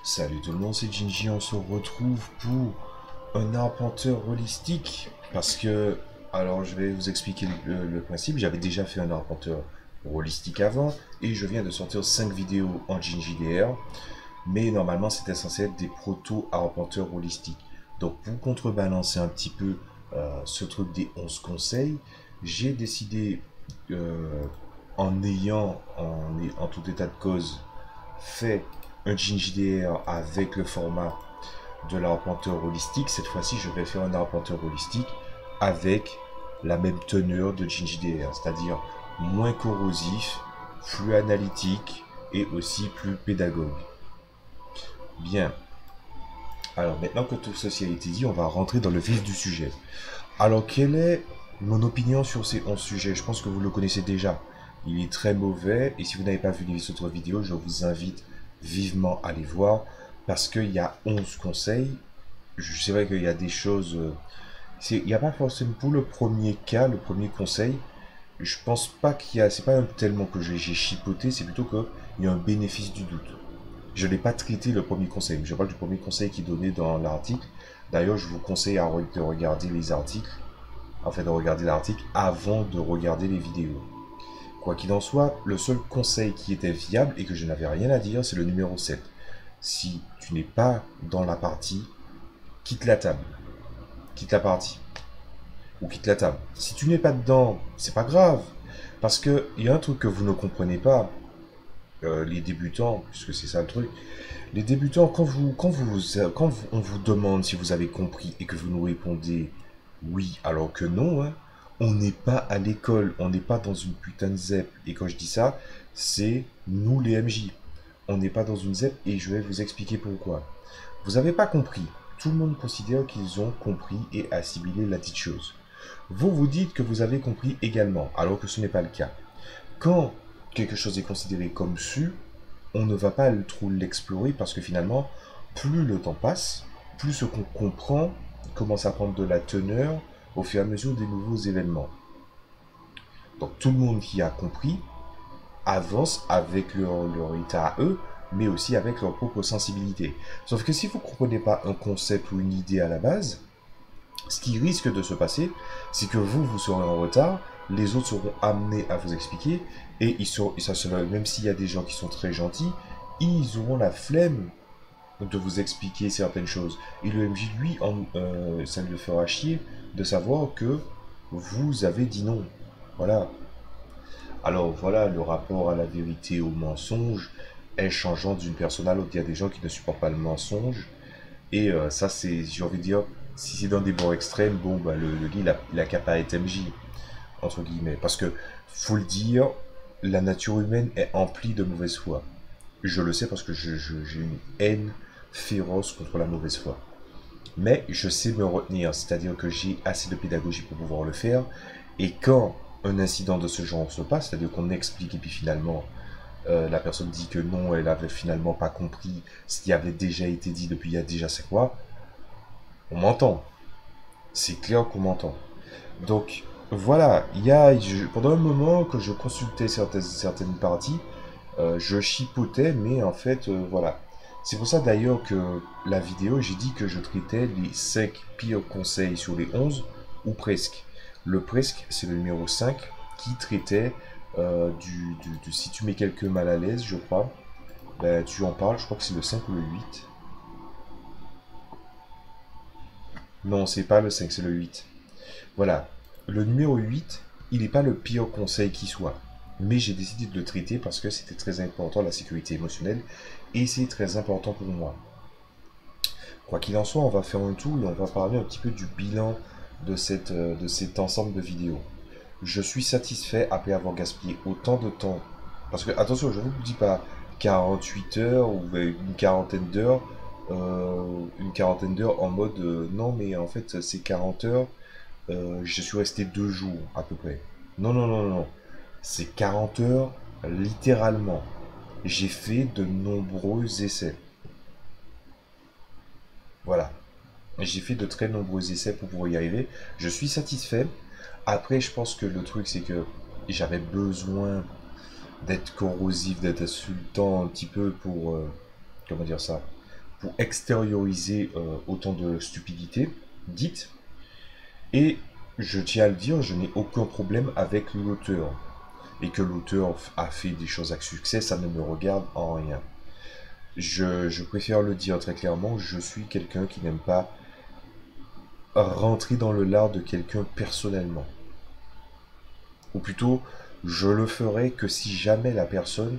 Salut tout le monde, c'est Ginji, on se retrouve pour un arpenteur holistique. Parce que, alors je vais vous expliquer le principe, j'avais déjà fait un arpenteur holistique avant, et je viens de sortir 5 vidéos en Ginji DR, mais normalement c'était censé être des proto-arpenteurs holistiques. Donc pour contrebalancer un petit peu ce truc des 11 conseils, j'ai décidé, en tout état de cause, fait un GinJDR avec le format de l'arpenteur holistique. Cette fois-ci, je vais faire un arpenteur holistique avec la même teneur de GinJDR, c'est-à-dire moins corrosif, plus analytique et aussi plus pédagogue. Bien. Alors maintenant que tout ceci a été dit, on va rentrer dans le vif du sujet. Alors, quelle est mon opinion sur ces 11 sujets? Je pense que vous le connaissez déjà. Il est très mauvais, et si vous n'avez pas vu les autres vidéos, je vous invite vivement à les voir, parce qu'il y a 11 conseils. C'est vrai qu'il y a des choses... il n'y a pas forcément... Pour le premier cas, le premier conseil, je pense pas qu'il y a... C'est pas tellement que j'ai chipoté, c'est plutôt qu'il y a un bénéfice du doute. Je n'ai pas traité le premier conseil, mais je parle du premier conseil qui est donné dans l'article. D'ailleurs, je vous conseille de regarder les articles, en fait de regarder l'article avant de regarder les vidéos. Quoi qu'il en soit, le seul conseil qui était viable et que je n'avais rien à dire, c'est le numéro 7. Si tu n'es pas dans la partie, quitte la table. Quitte la partie. Ou quitte la table. Si tu n'es pas dedans, c'est pas grave. Parce que il y a un truc que vous ne comprenez pas, les débutants, puisque c'est ça le truc. Les débutants, quand on vous demande si vous avez compris et que vous nous répondez oui, alors que non, hein, on n'est pas à l'école, on n'est pas dans une putain de ZEP. Et quand je dis ça, c'est nous les MJ. On n'est pas dans une ZEP et je vais vous expliquer pourquoi. Vous n'avez pas compris. Tout le monde considère qu'ils ont compris et assimilé la petite chose. Vous vous dites que vous avez compris également, alors que ce n'est pas le cas. Quand quelque chose est considéré comme su, on ne va pas trop l'explorer parce que finalement, plus le temps passe, plus ce qu'on comprend commence à prendre de la teneur au fur et à mesure des nouveaux événements. Donc tout le monde qui a compris avance avec leur état à eux, mais aussi avec leur propre sensibilité. Sauf que si vous ne comprenez pas un concept ou une idée à la base, ce qui risque de se passer, c'est que vous serez en retard, les autres seront amenés à vous expliquer, et même s'il y a des gens qui sont très gentils, ils auront la flemme de vous expliquer certaines choses. Et le MJ, lui, ça le fera chier de savoir que vous avez dit non. Voilà. Alors voilà, le rapport à la vérité, au mensonge est changeant d'une personne à l'autre. Il y a des gens qui ne supportent pas le mensonge. Et ça, c'est, j'ai envie de dire, si c'est dans des bords extrêmes, bon, bah, le gars, il a qu'à pas être MJ, entre guillemets. Parce que, faut le dire, la nature humaine est emplie de mauvaise foi. Je le sais parce que j'ai une haine féroce contre la mauvaise foi. Mais je sais me retenir, c'est-à-dire que j'ai assez de pédagogie pour pouvoir le faire. Et quand un incident de ce genre se passe, c'est-à-dire qu'on explique et puis finalement la personne dit que non, elle avait finalement pas compris ce qui avait déjà été dit depuis il y a déjà 5 mois, on m'entend. C'est clair qu'on m'entend. Donc voilà, pendant un moment que je consultais certaines parties, je chipotais, mais en fait, voilà. C'est pour ça d'ailleurs que la vidéo, j'ai dit que je traitais les 5 pires conseils sur les 11, ou presque. Le presque, c'est le numéro 5, qui traitait si tu mets quelqu'un mal à l'aise, je crois, ben, tu en parles, je crois que c'est le 5 ou le 8. Non, c'est pas le 5, c'est le 8. Voilà. Le numéro 8, il n'est pas le pire conseil qui soit. Mais j'ai décidé de le traiter parce que c'était très important, la sécurité émotionnelle, et c'est très important pour moi. Quoi qu'il en soit, on va faire un tour et on va parler un petit peu du bilan de cet ensemble de vidéos. Je suis satisfait après avoir gaspillé autant de temps. Parce que, attention, je ne vous dis pas 48 heures ou une quarantaine d'heures en mode non, mais en fait, c'est 40 heures. Je suis resté 2 jours à peu près. Non, non, non, non. C'est 40 heures littéralement. J'ai fait de nombreux essais. Voilà. J'ai fait de très nombreux essais pour pouvoir y arriver. Je suis satisfait. Après, je pense que le truc, c'est que j'avais besoin d'être corrosif, d'être insultant un petit peu pour... comment dire ça? pour extérioriser autant de stupidité dite. Et je tiens à le dire, je n'ai aucun problème avec l'auteur. Et que l'auteur a fait des choses à succès, ça ne me regarde en rien. Je préfère le dire très clairement, je suis quelqu'un qui n'aime pas rentrer dans le lard de quelqu'un personnellement. Ou plutôt, je le ferai que si jamais la personne,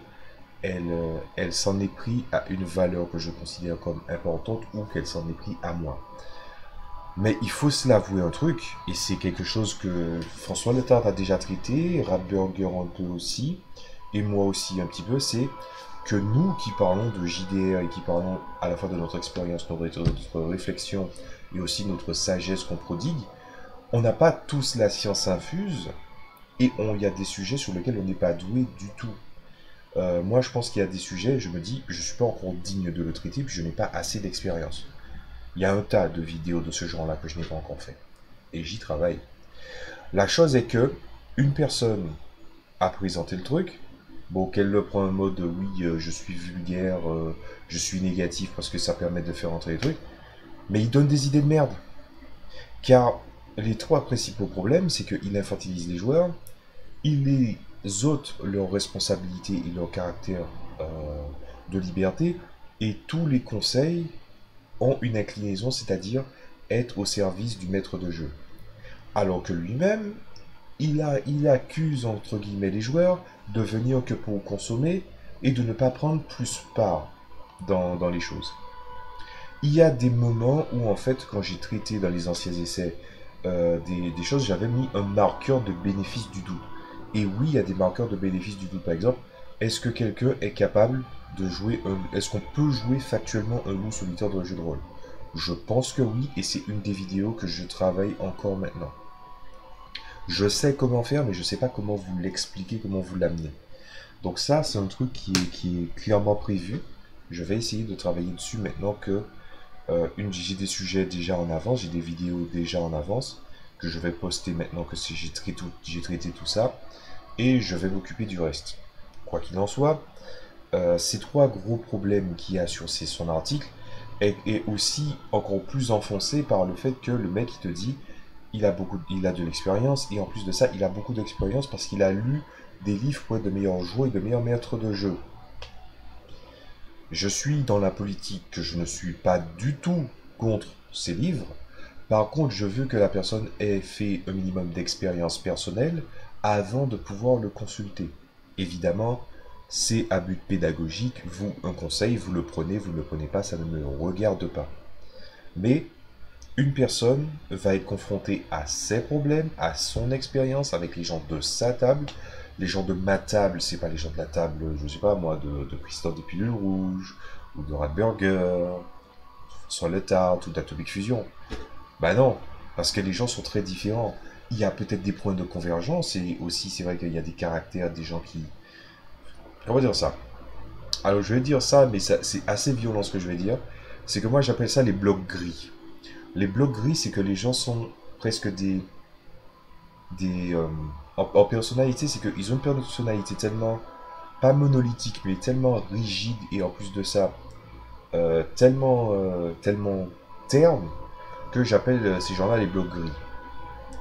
elle s'en est pris à une valeur que je considère comme importante ou qu'elle s'en est pris à moi. Mais il faut se l'avouer un truc, et c'est quelque chose que François Letard a déjà traité, Radburger un peu aussi, et moi aussi un petit peu, c'est que nous qui parlons de JDR et qui parlons à la fois de notre expérience, notre réflexion et aussi notre sagesse qu'on prodigue, on n'a pas tous la science infuse et il y a des sujets sur lesquels on n'est pas doué du tout. Moi, je pense qu'il y a des sujets, je me dis, je ne suis pas encore digne de le traiter, puis je n'ai pas assez d'expérience. Il y a un tas de vidéos de ce genre-là que je n'ai pas encore fait. Et j'y travaille. La chose est que une personne a présenté le truc. Bon, qu'elle le prend en mode oui, je suis vulgaire, je suis négatif parce que ça permet de faire entrer les trucs. Mais il donne des idées de merde. Car les trois principaux problèmes, c'est qu'il infantilise les joueurs, il les ôte leur responsabilité et leur caractère de liberté, et tous les conseils ont une inclinaison, c'est-à-dire être au service du maître de jeu. Alors que lui-même, il accuse entre guillemets les joueurs de venir que pour consommer et de ne pas prendre plus part dans les choses. Il y a des moments où en fait, quand j'ai traité dans les anciens essais des choses, j'avais mis un marqueur de bénéfice du doute. Et oui, il y a des marqueurs de bénéfice du doute. Par exemple, est-ce que quelqu'un est capable de jouer est-ce qu'on peut jouer factuellement un loup solitaire dans le jeu de rôle? Je pense que oui, et c'est une des vidéos que je travaille encore maintenant. Je sais comment faire, mais je ne sais pas comment vous l'expliquer, comment vous l'amener. Donc ça, c'est un truc qui est clairement prévu. Je vais essayer de travailler dessus maintenant que j'ai des sujets déjà en avance, j'ai des vidéos déjà en avance que je vais poster maintenant que j'ai traité tout ça, et je vais m'occuper du reste. Quoi qu'il en soit, ces trois gros problèmes qu'il y a sur son article est aussi encore plus enfoncé par le fait que le mec il te dit il a de l'expérience, et en plus de ça il a beaucoup d'expérience parce qu'il a lu des livres pour être de meilleurs joueurs et de meilleurs maîtres de jeu. Je suis dans la politique que je ne suis pas du tout contre ces livres. Par contre, je veux que la personne ait fait un minimum d'expérience personnelle avant de pouvoir le consulter. Évidemment, c'est à but pédagogique. Vous, un conseil, vous le prenez, vous ne le prenez pas, ça ne me regarde pas. Mais une personne va être confrontée à ses problèmes, à son expérience avec les gens de sa table. Les gens de ma table, c'est pas les gens de la table, je sais pas moi, de Christophe des Pilules Rouges, ou de Radburger, soit Letard, ou d'Atomic Fusion. Bah non, parce que les gens sont très différents. Il y a peut-être des points de convergence, et aussi c'est vrai qu'il y a des caractères, des gens qui... Comment dire ça? Alors je vais dire ça, mais c'est assez violent ce que je vais dire. C'est que moi j'appelle ça les blocs gris. Les blocs gris, c'est que les gens sont presque en personnalité, c'est qu'ils ont une personnalité tellement, pas monolithique, mais tellement rigide, et en plus de ça, tellement terne, que j'appelle ces gens-là les blocs gris.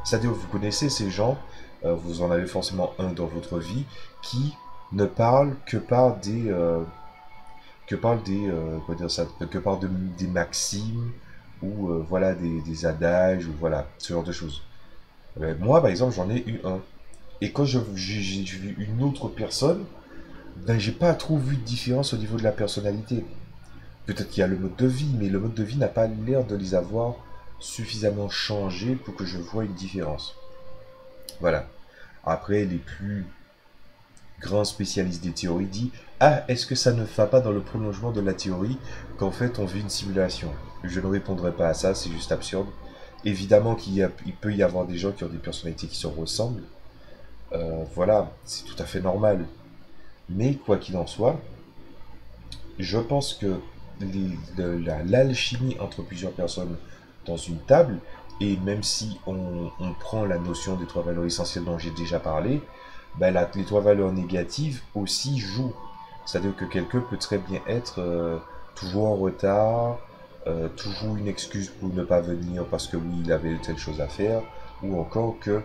C'est-à-dire, vous connaissez ces gens, vous en avez forcément un dans votre vie, qui ne parle que par comment dire ça, que par des maximes, ou voilà, des adages, ou voilà, ce genre de choses. Moi, par exemple, j'en ai eu un. Et quand j'ai vu une autre personne, ben, j'ai pas trop vu de différence au niveau de la personnalité. Peut-être qu'il y a le mode de vie, mais le mode de vie n'a pas l'air de les avoir suffisamment changé pour que je voie une différence. Voilà. Après, les plus grands spécialistes des théories disent ah, est-ce que ça ne va pas dans le prolongement de la théorie qu'en fait on vit une simulation? Je ne répondrai pas à ça, c'est juste absurde. Évidemment il peut y avoir des gens qui ont des personnalités qui se ressemblent. Voilà, c'est tout à fait normal. Mais quoi qu'il en soit, je pense que l'alchimie entre plusieurs personnes dans une table, et même si on prend la notion des trois valeurs essentielles dont j'ai déjà parlé, ben les trois valeurs négatives aussi jouent. C'est-à-dire que quelqu'un peut très bien être toujours en retard, toujours une excuse pour ne pas venir parce que oui, il avait telle chose à faire, ou encore que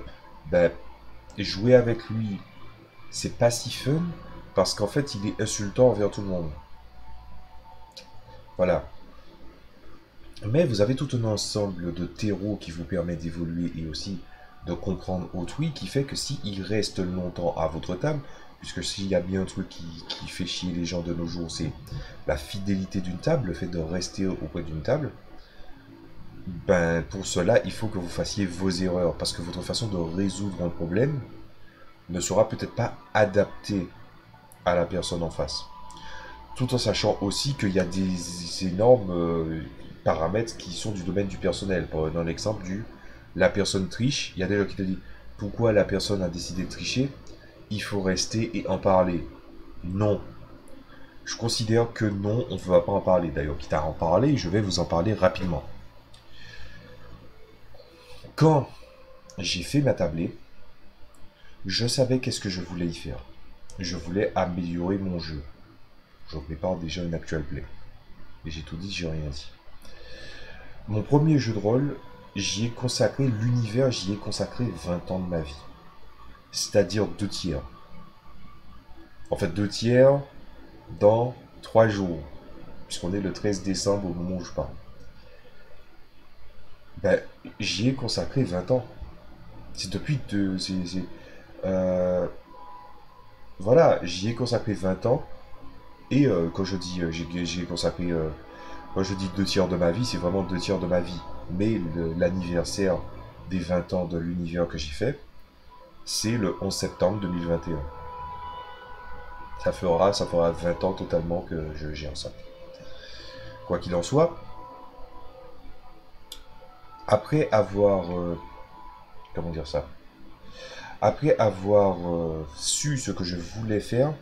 ben, jouer avec lui, c'est pas si fun parce qu'en fait, il est insultant envers tout le monde. Voilà. Mais vous avez tout un ensemble de terreaux qui vous permet d'évoluer et aussi de comprendre autrui, qui fait que s'il reste longtemps à votre table, puisque s'il y a bien un truc qui fait chier les gens de nos jours, c'est la fidélité d'une table, le fait de rester auprès d'une table, ben pour cela, il faut que vous fassiez vos erreurs, parce que votre façon de résoudre un problème ne sera peut-être pas adaptée à la personne en face. Tout en sachant aussi qu'il y a des énormes paramètres qui sont du domaine du personnel. Dans l'exemple du la personne triche, il y a des gens qui te disent pourquoi la personne a décidé de tricher, il faut rester et en parler. Non. Je considère que non, on ne va pas en parler. D'ailleurs, quitte à en parler, je vais vous en parler rapidement. Quand j'ai fait ma tablée, je savais qu'est-ce que je voulais y faire. Je voulais améliorer mon jeu. Je prépare déjà une actual play. Et j'ai tout dit, j'ai rien dit. Mon premier jeu de rôle, j'y ai consacré l'univers, j'y ai consacré 20 ans de ma vie. C'est-à-dire 2 tiers. En fait, 2 tiers dans 3 jours. Puisqu'on est le 13 décembre au moment où je parle. Ben, j'y ai consacré 20 ans. C'est depuis voilà, j'y ai consacré 20 ans. Et quand je dis j'y ai consacré quand je dis 2 tiers de ma vie, c'est vraiment 2 tiers de ma vie. Mais l'anniversaire des 20 ans de l'univers que j'ai fait, c'est le 11 septembre 2021. Ça fera 20 ans totalement que je gère ça. Quoi qu'il en soit, après avoir... comment dire ça? Après avoir su ce que je voulais faire,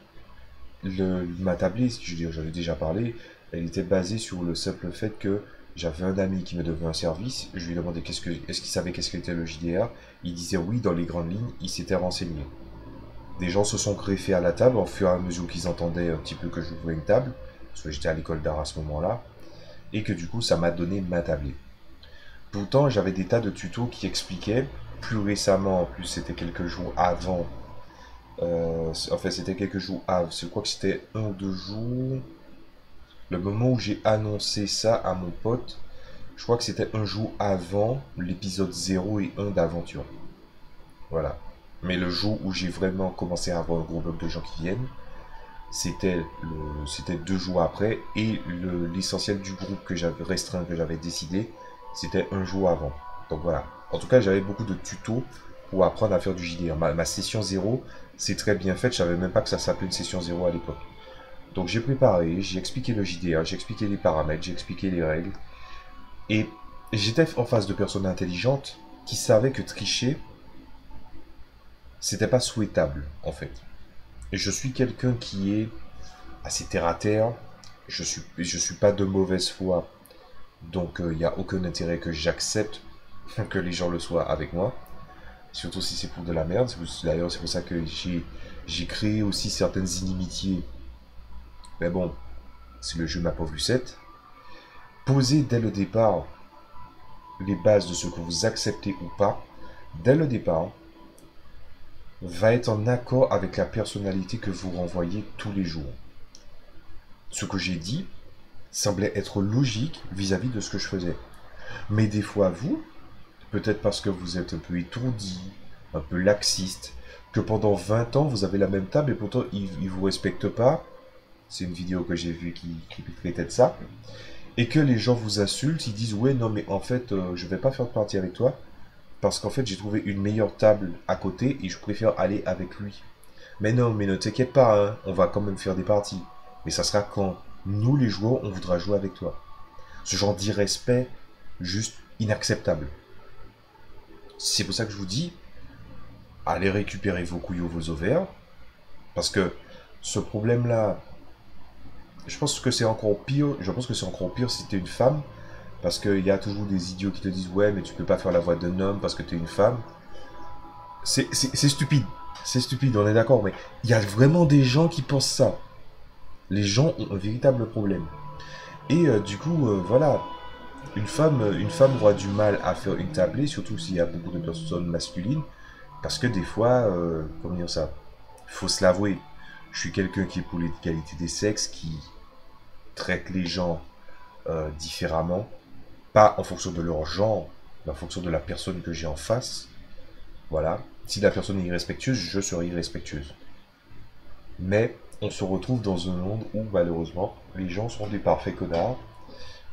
ma tablette, je veux dire, j'en ai déjà parlé, elle était basée sur le simple fait que j'avais un ami qui me devait un service, je lui demandais est-ce qu'il savait qu'est-ce qu'était le JDR, il disait oui dans les grandes lignes, il s'était renseigné. Des gens se sont greffés à la table au fur et à mesure qu'ils entendaient un petit peu que j'ouvrais une table, parce que j'étais à l'école d'art à ce moment-là, et que du coup ça m'a donné ma tablette. Pourtant j'avais des tas de tutos qui expliquaient, plus récemment, en plus c'était quelques jours avant, enfin c'était quelques jours avant, je crois que c'était 1 ou 2 jours, le moment où j'ai annoncé ça à mon pote, je crois que c'était un jour avant l'épisode 0 et 1 d'aventure. Voilà. Mais le jour où j'ai vraiment commencé à avoir un gros bloc de gens qui viennent, c'était 2 jours après. Et l'essentiel du groupe que j'avais restreint, que j'avais décidé, c'était un jour avant. Donc voilà. En tout cas, j'avais beaucoup de tutos pour apprendre à faire du JDR. Ma session 0, c'est très bien fait. Je savais même pas que ça s'appelait une session 0 à l'époque. Donc j'ai préparé, j'ai expliqué le JDR, j'ai expliqué les paramètres, j'ai expliqué les règles. Et j'étais en face de personnes intelligentes qui savaient que tricher, c'était pas souhaitable en fait. Et je suis quelqu'un qui est assez terre à terre. Je suis pas de mauvaise foi. Donc il n'y a aucun intérêt que j'accepte que les gens le soient avec moi. Surtout si c'est pour de la merde. D'ailleurs c'est pour ça que j'ai créé aussi certaines inimitiés. Mais bon, c'est le jeu Ma Pauvre Lucette. Posez dès le départ les bases de ce que vous acceptez ou pas. Dès le départ, va être en accord avec la personnalité que vous renvoyez tous les jours. Ce que j'ai dit semblait être logique vis-à-vis de ce que je faisais. Mais des fois, vous, peut-être parce que vous êtes un peu étourdi, un peu laxiste, que pendant 20 ans, vous avez la même table et pourtant, ils ne vous respectent pas. C'est une vidéo que j'ai vue qui traitait de ça. Et que les gens vous insultent, ils disent « Ouais, non, mais en fait, je vais pas faire de partie avec toi. Parce qu'en fait, j'ai trouvé une meilleure table à côté et je préfère aller avec lui. » Mais non, mais ne t'inquiète pas, hein, on va quand même faire des parties. Mais ça sera quand nous, les joueurs, on voudra jouer avec toi. Ce genre d'irrespect, juste inacceptable. C'est pour ça que je vous dis, allez récupérer vos couilles ou vos ovaires. Parce que ce problème-là, je pense que c'est encore pire. Je pense que c'est encore pire si t'es une femme. Parce qu'il y a toujours des idiots qui te disent « Ouais, mais tu peux pas faire la voix d'un homme parce que t'es une femme. » C'est stupide. C'est stupide, on est d'accord. Mais il y a vraiment des gens qui pensent ça. Les gens ont un véritable problème. Et du coup, voilà, une femme aura du mal à faire une tablée, surtout s'il y a beaucoup de personnes masculines, parce que des fois, comment dire ça, il faut se l'avouer, je suis quelqu'un qui est pour l'égalité des sexes, qui traite les gens différemment, pas en fonction de leur genre, mais en fonction de la personne que j'ai en face. Voilà. Si la personne est irrespectueuse, je serai irrespectueuse. Mais on se retrouve dans un monde où malheureusement les gens sont des parfaits connards,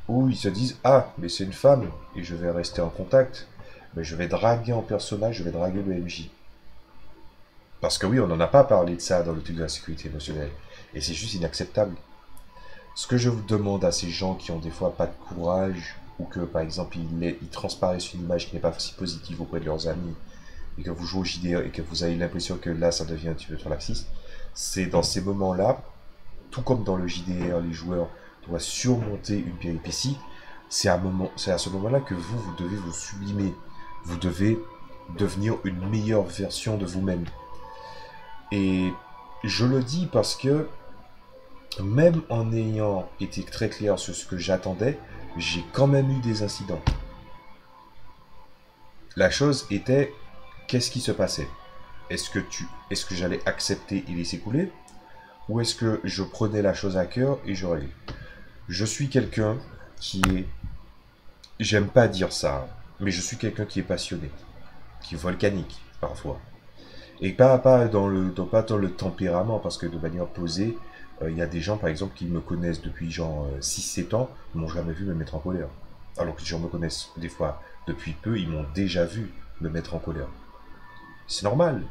où ils se disent ah mais c'est une femme et je vais rester en contact, mais je vais draguer en personnage, je vais draguer le MJ. Parce que oui, on n'en a pas parlé de ça dans le truc de la sécurité émotionnelle. Et c'est juste inacceptable. Ce que je vous demande à ces gens qui ont des fois pas de courage, ou que par exemple ils transparaissent une image qui n'est pas si positive auprès de leurs amis, et que vous jouez au JDR et que vous avez l'impression que là ça devient un petit peu trop laxiste, c'est dans ces moments-là, tout comme dans le JDR, les joueurs doivent surmonter une péripétie, c'est à ce moment-là que vous devez vous sublimer. Vous devez devenir une meilleure version de vous-même. Et je le dis parce que même en ayant été très clair sur ce que j'attendais, j'ai quand même eu des incidents. La chose était, qu'est-ce qui se passait? Est-ce que j'allais accepter et laisser couler? Ou est-ce que je prenais la chose à cœur et je râlais? Je suis quelqu'un qui est... J'aime pas dire ça, mais je suis quelqu'un qui est passionné, qui est volcanique, parfois. Et pas dans le tempérament, parce que de manière posée, il y a des gens, par exemple, qui me connaissent depuis genre 6-7 ans, ils m'ont jamais vu me mettre en colère. Alors que les gens me connaissent des fois depuis peu, ils m'ont déjà vu me mettre en colère. C'est normal.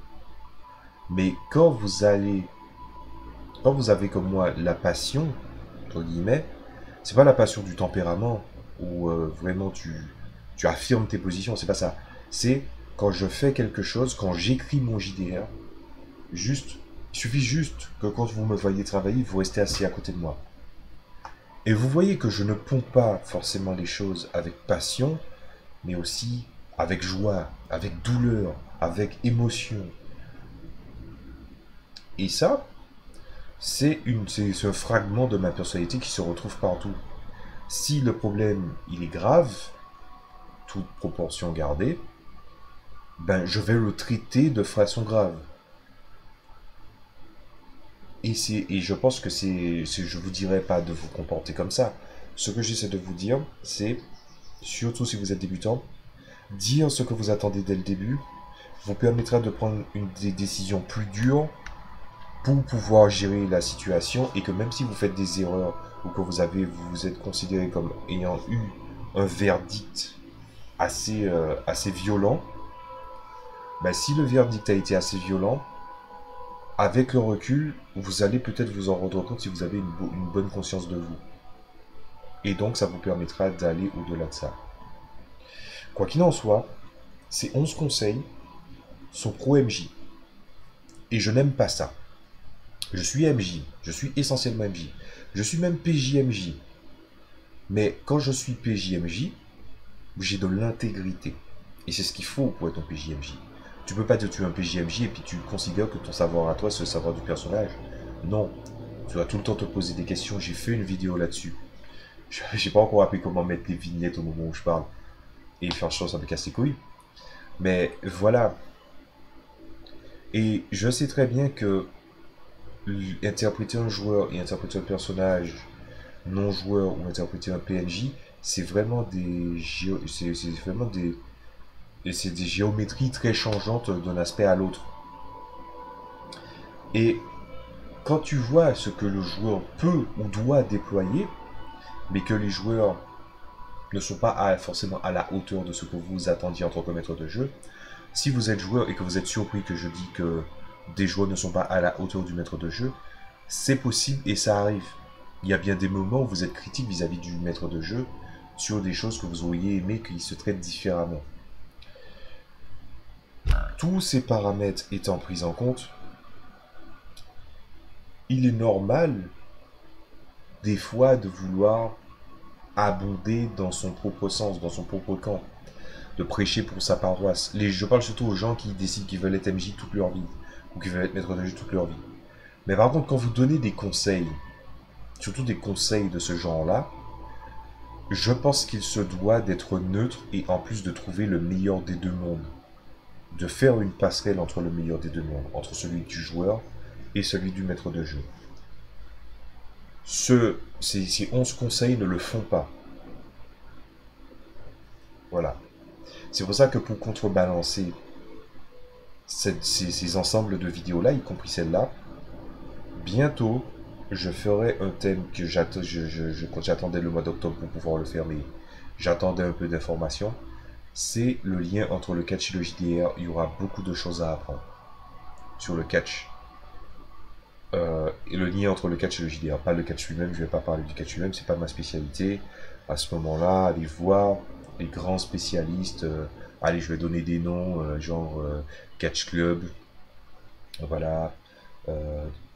Mais quand vous avez comme moi la passion, entre guillemets, c'est pas la passion du tempérament où vraiment tu affirmes tes positions, c'est pas ça. C'est quand je fais quelque chose, quand j'écris mon JDR, juste, il suffit juste que quand vous me voyez travailler, vous restez assis à côté de moi. Et vous voyez que je ne pompe pas forcément les choses avec passion, mais aussi avec joie, avec douleur, avec émotion. Et ça, c'est un fragment de ma personnalité qui se retrouve partout. Si le problème il est grave, toute proportion gardée, ben je vais le traiter de façon grave. Et je pense que je vous dirais pas de vous comporter comme ça. Ce que j'essaie de vous dire, c'est, surtout si vous êtes débutant, dire ce que vous attendez dès le début vous permettra de prendre des décisions plus dures pour pouvoir gérer la situation et que même si vous faites des erreurs ou que vous êtes considéré comme ayant eu un verdict assez violent, ben si le verdict a été assez violent, avec le recul, vous allez peut-être vous en rendre compte si vous avez une bonne conscience de vous. Et donc, ça vous permettra d'aller au-delà de ça. Quoi qu'il en soit, ces 11 conseils sont pro-MJ. Et je n'aime pas ça. Je suis MJ. Je suis essentiellement MJ. Je suis même PJMJ. Mais quand je suis PJMJ, j'ai de l'intégrité. Et c'est ce qu'il faut pour être un PJMJ. Tu peux pas te tuer un PJMJ et puis tu considères que ton savoir à toi, c'est le savoir du personnage. Non. Tu dois tout le temps te poser des questions. J'ai fait une vidéo là-dessus. J'ai pas encore appris comment mettre les vignettes au moment où je parle. Et faire chose, ça me casse les couilles. Mais voilà. Et je sais très bien que interpréter un joueur et interpréter un personnage non joueur ou interpréter un PNJ, c'est vraiment c'est des géométries très changeantes d'un aspect à l'autre. Et quand tu vois ce que le joueur peut ou doit déployer, mais que les joueurs ne sont pas forcément à la hauteur de ce que vous attendiez en tant que maître de jeu, si vous êtes joueur et que vous êtes surpris que je dis que des joueurs ne sont pas à la hauteur du maître de jeu, c'est possible et ça arrive. Il y a bien des moments où vous êtes critique vis-à-vis du maître de jeu sur des choses que vous auriez aimé qu'il se traite différemment. Tous ces paramètres étant pris en compte, il est normal des fois de vouloir abonder dans son propre sens, dans son propre camp, de prêcher pour sa paroisse. Je parle surtout aux gens qui décident qu'ils veulent être MJ toute leur vie, ou qui veulent être maître de jeu toute leur vie. Mais par contre, quand vous donnez des conseils, surtout des conseils de ce genre-là, Je pense qu'il se doit d'être neutre et en plus de trouver le meilleur des deux mondes. De faire une passerelle entre le meilleur des deux mondes, entre celui du joueur et celui du maître de jeu. Ces 11 conseils ne le font pas. Voilà. C'est pour ça que pour contrebalancer ces ensembles de vidéos-là, y compris celle-là, bientôt, je ferai un thème que j'attendais le mois d'octobre pour pouvoir le faire, mais j'attendais un peu d'informations. C'est le lien entre le catch et le JDR. Il y aura beaucoup de choses à apprendre sur le catch. Et le lien entre le catch et le JDR, pas le catch lui-même, je vais pas parler du catch lui-même, c'est pas ma spécialité. À ce moment-là, allez voir les grands spécialistes. Allez, je vais donner des noms, genre Catch Club, voilà,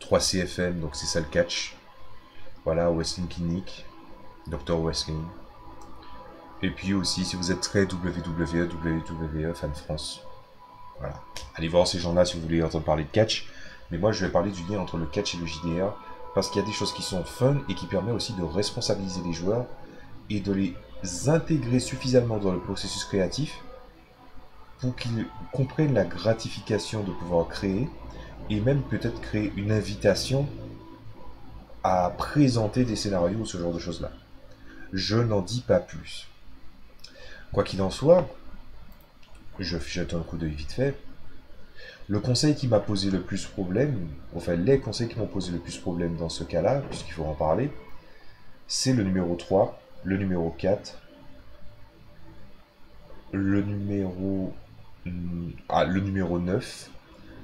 3CFM, donc c'est ça le catch. Voilà, Wrestling Clinic, Dr Wrestling. Et puis aussi, si vous êtes très WWE fan France, voilà. Allez voir ces gens-là si vous voulez entendre parler de catch. Mais moi, je vais parler du lien entre le catch et le JDR. Parce qu'il y a des choses qui sont fun et qui permettent aussi de responsabiliser les joueurs et de les intégrer suffisamment dans le processus créatif pour qu'ils comprennent la gratification de pouvoir créer et même peut-être créer une invitation à présenter des scénarios ou ce genre de choses-là. Je n'en dis pas plus. Quoi qu'il en soit, je jette un coup d'œil vite fait. Le conseil qui m'a posé le plus problème, enfin les conseils qui m'ont posé le plus problème dans ce cas-là, puisqu'il faut en parler, c'est le numéro 3, le numéro 4, le numéro, le numéro 9,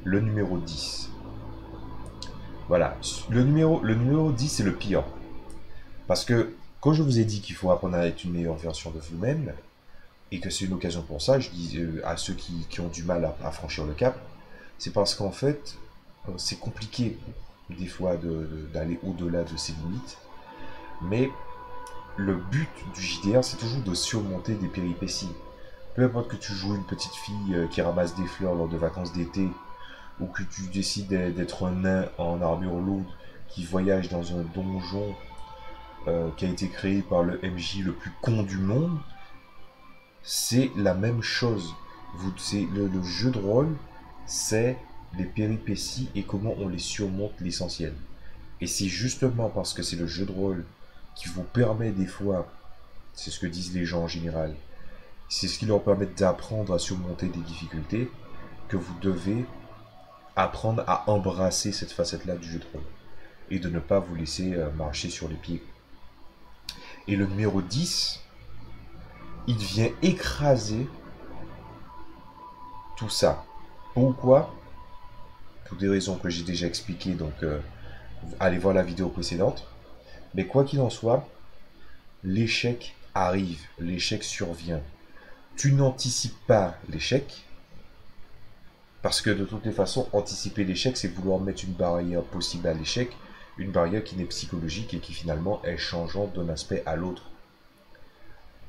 le numéro 10. Voilà, le numéro 10 c'est le pire. Parce que quand je vous ai dit qu'il faut apprendre à être une meilleure version de vous-même, et que c'est une occasion pour ça, je dis à ceux qui ont du mal à franchir le cap, c'est parce qu'en fait, c'est compliqué des fois d'aller au-delà de ses limites, mais le but du JDR, c'est toujours de surmonter des péripéties. Peu importe que tu joues une petite fille qui ramasse des fleurs lors de vacances d'été, ou que tu décides d'être un nain en armure lourde qui voyage dans un donjon qui a été créé par le MJ le plus con du monde, c'est la même chose. Le jeu de rôle, c'est les péripéties et comment on les surmonte, l'essentiel. Et c'est justement parce que c'est le jeu de rôle qui vous permet des fois, c'est ce que disent les gens en général, c'est ce qui leur permet d'apprendre à surmonter des difficultés, que vous devez apprendre à embrasser cette facette-là du jeu de rôle. Et de ne pas vous laisser marcher sur les pieds. Et le numéro 10, il vient écraser tout ça. Pourquoi? Pour des raisons que j'ai déjà expliquées, donc allez voir la vidéo précédente. Mais quoi qu'il en soit, l'échec arrive, l'échec survient. Tu n'anticipes pas l'échec, parce que de toutes les façons, anticiper l'échec, c'est vouloir mettre une barrière possible à l'échec, une barrière qui n'est psychologique et qui finalement est changeante d'un aspect à l'autre.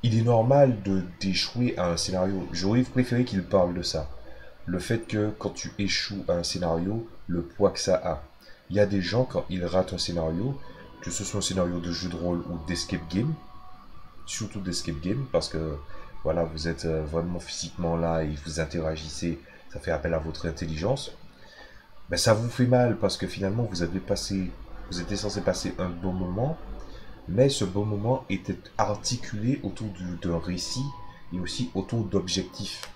Il est normal d'échouer à un scénario. J'aurais préféré qu'il parle de ça. Le fait que quand tu échoues à un scénario, le poids que ça a. Il y a des gens, quand ils ratent un scénario, que ce soit un scénario de jeu de rôle ou d'escape game, surtout d'escape game, parce que voilà, vous êtes vraiment physiquement là et vous interagissez, ça fait appel à votre intelligence, ben ça vous fait mal parce que finalement vous étiez censé passer un bon moment, mais ce bon moment était articulé autour d'un récit et aussi autour d'objectifs,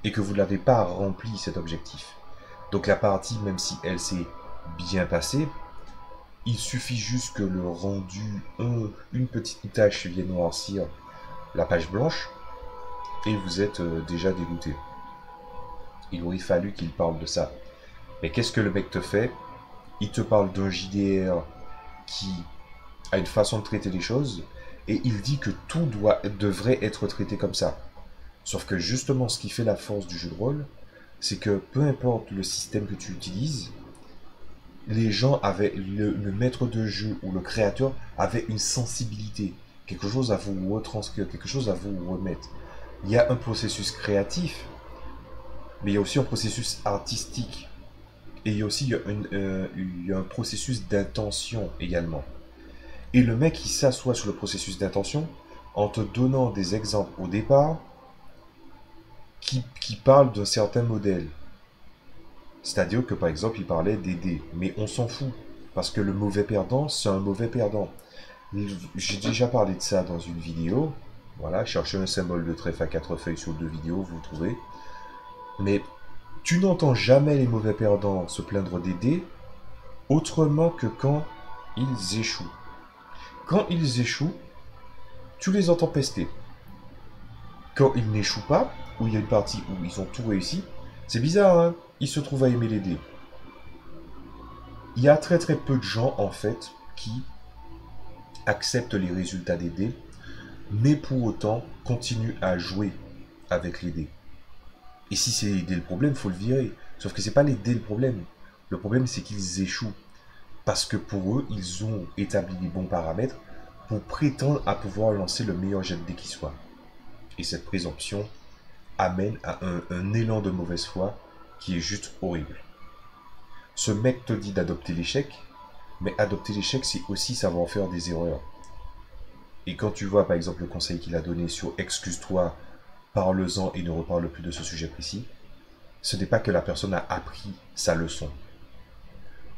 et que vous n'avez pas rempli cet objectif. Donc la partie, même si elle s'est bien passée, il suffit juste que le rendu, une petite tâche vienne noircir la page blanche, et vous êtes déjà dégoûté. Il aurait fallu qu'il parle de ça. Mais qu'est-ce que le mec te fait? Il te parle d'un JDR qui a une façon de traiter les choses, et il dit que tout devrait être traité comme ça. Sauf que justement, ce qui fait la force du jeu de rôle, c'est que peu importe le système que tu utilises, les gens avaient, le maître de jeu ou le créateur avait une sensibilité, quelque chose à vous retranscrire, quelque chose à vous remettre. Il y a un processus créatif, mais il y a aussi un processus artistique. Et il y a aussi il y a un processus d'intention également. Et le mec, il s'assoit sur le processus d'intention en te donnant des exemples au départ qui parlent d'un certain modèle. C'est-à-dire que par exemple, il parlait des dés. Mais on s'en fout. Parce que le mauvais perdant, c'est un mauvais perdant. J'ai déjà parlé de ça dans une vidéo. Voilà, cherchez un symbole de trèfle à 4 feuilles sur 2 vidéos, vous le trouvez. Mais tu n'entends jamais les mauvais perdants se plaindre des dés autrement que quand ils échouent. Quand ils échouent, tu les entends pester. Quand ils n'échouent pas, où il y a une partie où ils ont tout réussi, c'est bizarre, hein, ils se trouvent à aimer les dés. Il y a très très peu de gens, en fait, qui acceptent les résultats des dés, mais pour autant continuent à jouer avec les dés. Et si c'est les dés le problème, il faut le virer. Sauf que c'est pas les dés le problème. Le problème, c'est qu'ils échouent. Parce que pour eux, ils ont établi les bons paramètres pour prétendre à pouvoir lancer le meilleur jet de dés qui soit. Et cette présomption amène à un élan de mauvaise foi qui est juste horrible. Ce mec te dit d'adopter l'échec, mais adopter l'échec, c'est aussi savoir faire des erreurs. Et quand tu vois par exemple le conseil qu'il a donné sur excuse-toi, parle-en et ne reparle plus de ce sujet précis, ce n'est pas que la personne a appris sa leçon.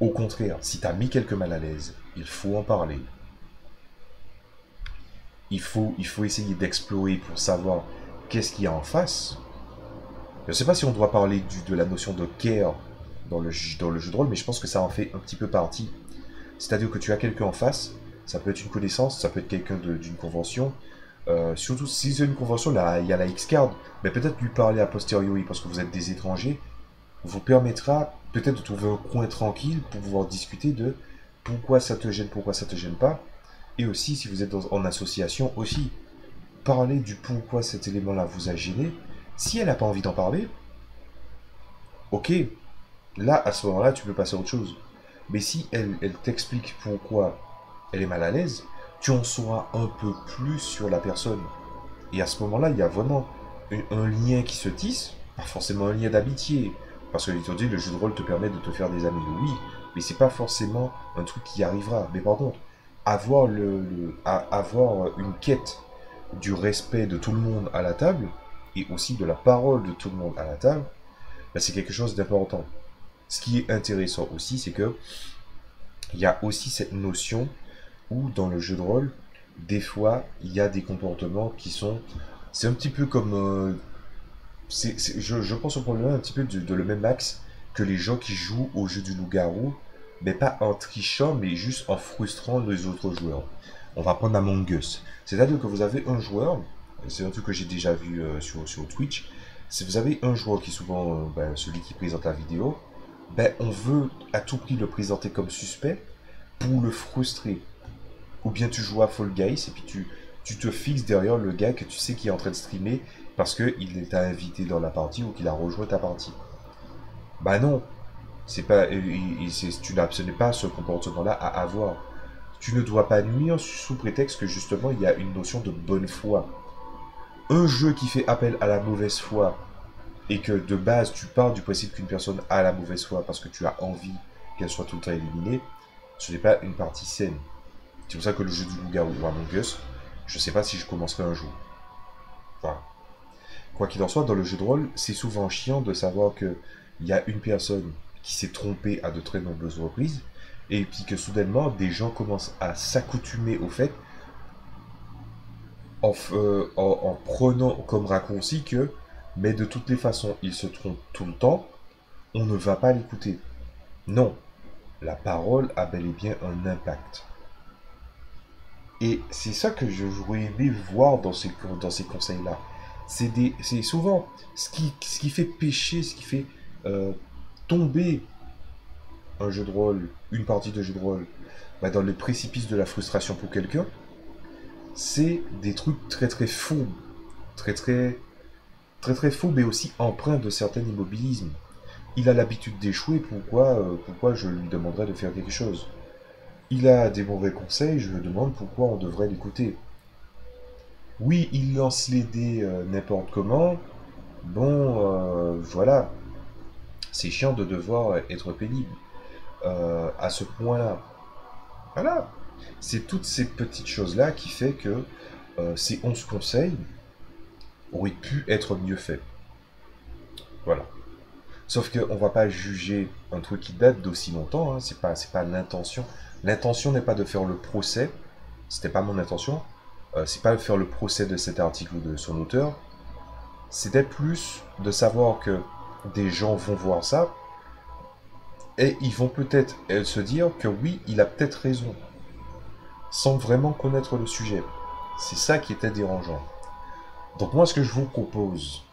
Au contraire, si tu as mis quelques mal à l'aise, il faut en parler. Il faut essayer d'explorer pour savoir qu'est-ce qu'il y a en face. Je ne sais pas si on doit parler de la notion de care dans le jeu de rôle, mais je pense que ça en fait un petit peu partie. C'est-à-dire que tu as quelqu'un en face, ça peut être une connaissance, ça peut être quelqu'un d'une convention. Surtout si c'est une convention, là, il y a la X-Card, mais peut-être lui parler a posteriori parce que vous êtes des étrangers, vous permettra peut-être de trouver un coin tranquille pour pouvoir discuter de pourquoi ça te gêne pas. Et aussi, si vous êtes en association, aussi, parler du pourquoi cet élément-là vous a gêné. Si elle n'a pas envie d'en parler, ok, là, à ce moment-là, tu peux passer à autre chose. Mais si elle t'explique pourquoi elle est mal à l'aise, tu en sauras un peu plus sur la personne. Et à ce moment-là, il y a vraiment un lien qui se tisse, pas forcément un lien d'amitié. Parce que, étant donné, le jeu de rôle te permet de te faire des amis, oui, mais c'est pas forcément un truc qui arrivera. Mais par contre, avoir, avoir une quête du respect de tout le monde à la table, et aussi de la parole de tout le monde à la table, ben, c'est quelque chose d'important. Ce qui est intéressant aussi, c'est que il y a aussi cette notion où dans le jeu de rôle, des fois, il y a des comportements qui sont... C'est un petit peu comme... je pense au problème un petit peu de le même axe que les gens qui jouent au jeu du loup-garou, mais pas en trichant, mais juste en frustrant les autres joueurs. On va prendre Among Us. C'est-à-dire que vous avez un joueur, c'est un truc que j'ai déjà vu sur Twitch, si vous avez un joueur qui est souvent celui qui présente la vidéo, ben, on veut à tout prix le présenter comme suspect pour le frustrer. Ou bien tu joues à Fall Guys et puis tu te fixes derrière le gars que tu sais qui est en train de streamer parce qu'il t'a invité dans la partie ou qu'il a rejoint ta partie. Bah non, c'est pas, ce n'est pas ce comportement-là à avoir. Tu ne dois pas nuire sous prétexte que justement il y a une notion de bonne foi. Un jeu qui fait appel à la mauvaise foi et que de base tu pars du principe qu'une personne a la mauvaise foi parce que tu as envie qu'elle soit tout le temps éliminée, ce n'est pas une partie saine. C'est pour ça que le jeu du loup-garou ou Among Us, je ne sais pas si je commencerai un jour. Voilà. Quoi qu'il en soit, dans le jeu de rôle, c'est souvent chiant de savoir qu'il y a une personne qui s'est trompée à de très nombreuses reprises, et puis que soudainement, des gens commencent à s'accoutumer au fait, en prenant comme raccourci que, mais de toutes les façons, il se trompe tout le temps, on ne va pas l'écouter. Non, la parole a bel et bien un impact. Et c'est ça que j'aurais aimé voir dans ces conseils-là. C'est souvent ce qui fait pécher, ce qui fait tomber un jeu de rôle, une partie de jeu de rôle, bah, dans le précipice de la frustration pour quelqu'un, c'est des trucs très très faux, très très très très faux, mais aussi empreints de certain immobilisme. Il a l'habitude d'échouer, pourquoi je lui demanderais de faire quelque chose? Il a des mauvais conseils, je me demande pourquoi on devrait l'écouter. Oui, il lance les dés n'importe comment. Bon, voilà. C'est chiant de devoir être pénible à ce point-là. Voilà. C'est toutes ces petites choses-là qui fait que ces 11 conseils auraient pu être mieux faits. Voilà. Sauf qu'on ne va pas juger un truc qui date d'aussi longtemps, hein. C'est pas l'intention. L'intention n'est pas de faire le procès, c'était pas mon intention, c'est pas de faire le procès de cet article ou de son auteur, c'était plus de savoir que des gens vont voir ça, et ils vont peut-être se dire que oui, il a peut-être raison, sans vraiment connaître le sujet. C'est ça qui était dérangeant. Donc moi, ce que je vous propose,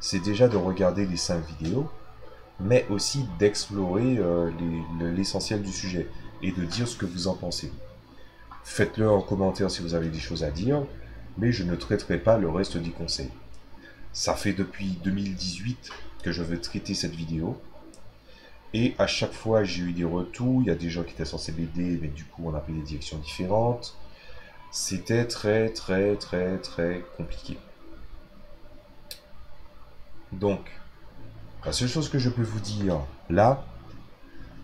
c'est déjà de regarder les 5 vidéos, mais aussi d'explorer l'essentiel du sujet et de dire ce que vous en pensez. Faites-le en commentaire si vous avez des choses à dire, mais je ne traiterai pas le reste des conseils. Ça fait depuis 2018 que je veux traiter cette vidéo, et à chaque fois j'ai eu des retours, il y a des gens qui étaient censés m'aider, mais du coup on a pris des directions différentes. C'était très compliqué. Donc, la seule chose que je peux vous dire là,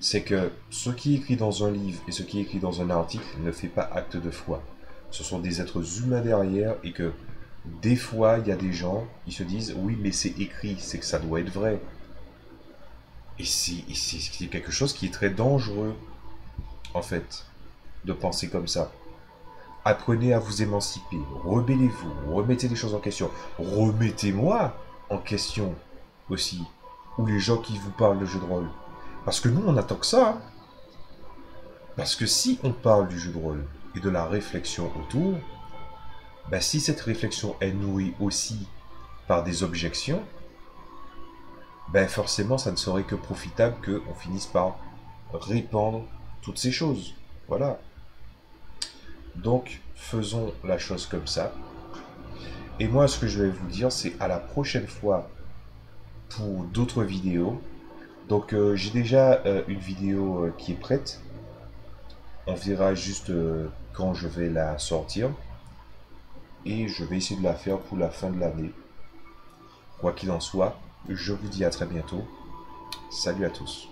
c'est que ce qui est écrit dans un livre et ce qui est écrit dans un article ne fait pas acte de foi. Ce sont des êtres humains derrière et que des fois, il y a des gens, ils se disent, oui, mais c'est écrit, c'est que ça doit être vrai. Et c'est quelque chose qui est très dangereux, en fait, de penser comme ça. Apprenez à vous émanciper, rebellez-vous, remettez les choses en question. Remettez-moi en question aussi, ou les gens qui vous parlent de jeu de rôle. Parce que nous, on attend que ça. Hein. Parce que si on parle du jeu de rôle et de la réflexion autour, ben si cette réflexion est nourrie aussi par des objections, ben forcément, ça ne serait que profitable qu'on finisse par répandre toutes ces choses. Voilà. Donc, faisons la chose comme ça. Et moi, ce que je vais vous dire, c'est à la prochaine fois pour d'autres vidéos. Donc, j'ai déjà une vidéo qui est prête. On verra juste quand je vais la sortir. Et je vais essayer de la faire pour la fin de l'année. Quoi qu'il en soit, je vous dis à très bientôt. Salut à tous.